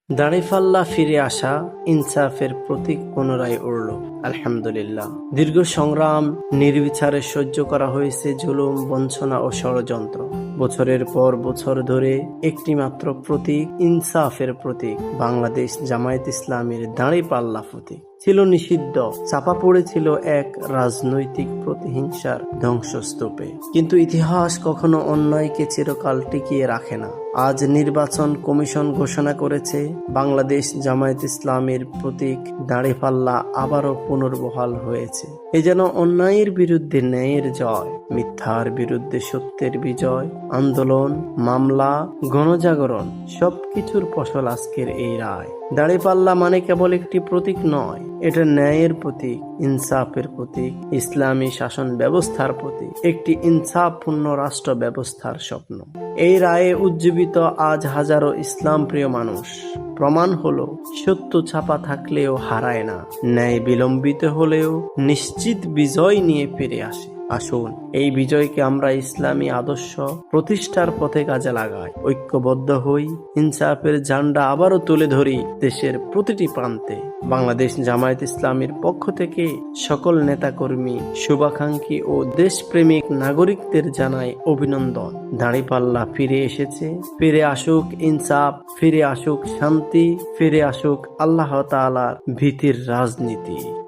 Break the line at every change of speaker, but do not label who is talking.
দাঁড়িপাল্লা ফিরে আসা, ইনসাফের প্রতীক পুনরায় উড়ল। আলহামদুলিল্লাহ। দীর্ঘ সংগ্রাম, নির্বিচারে সহ্য করা হয়েছে জুলুম, বঞ্চনা ও ষড়যন্ত্র। বছরের পর বছর ধরে একটি মাত্র প্রতীক, ইনসাফের প্রতীক, বাংলাদেশ জামায়াত ইসলামীর দাঁড়িপাল্লা প্রতীক ছিল নিষিদ্ধ, চাপা পড়েছিল এক রাজনৈতিক প্রতিহিংসার ধ্বংসস্তূপে। কিন্তু ইতিহাস কখনো অন্যায়কে চিরকাল টিকিয়ে রাখে না। আজ নির্বাচন কমিশন ঘোষণা করেছে বাংলাদেশ জামায়াত ইসলামের প্রতীক দাঁড়িপাল্লা আবারও পুনর্বহাল হয়েছে। এ যেন অন্যায়ের বিরুদ্ধে ন্যায়ের জয়, মিথ্যার বিরুদ্ধে সত্যের বিজয়। আন্দোলন, মামলা, গণজাগরণ সবকিছুর ফসল আজকের এই রায়। দাঁড়িপাল্লা মানে কেবল একটি প্রতীক নয়, এটা ন্যায়ের প্রতীক, ইনসাফের প্রতীক, ইসলামী শাসন ব্যবস্থার প্রতীক, একটি ইনসাফপূর্ণ রাষ্ট্র ব্যবস্থার স্বপ্ন। এই রায়ে উজ্জীবিত আজ হাজারো ইসলাম প্রিয় মানুষ। প্রমাণ হলো, সত্য ছাপা থাকলেও হারায় না, ন্যায় বিলম্বিত হলেও নিশ্চিত বিজয় নিয়ে ফিরে আসে। আসুন এই বিজয়কে আমরা ইসলামী আদর্শ প্রতিষ্ঠার পথে কাজে লাগাই, ঐক্যবদ্ধ হই, ইনসাফের ঝান্ডা আবারও তুলে ধরি দেশের প্রতিটি প্রান্তে। বাংলাদেশ জামায়াত ইসলামীর পক্ষ থেকে সকল নেতাকর্মী, শুভাকাঙ্ক্ষী ও দেশপ্রেমিক নাগরিকদের জানাই অভিনন্দন। দাঁড়িপাল্লা ফিরে এসেছে। ফিরে আসুক ইনসাফ, ফিরে আসুক শান্তি, ফিরে আসুক আল্লাহ তাআলার ভীতির রাজনীতি।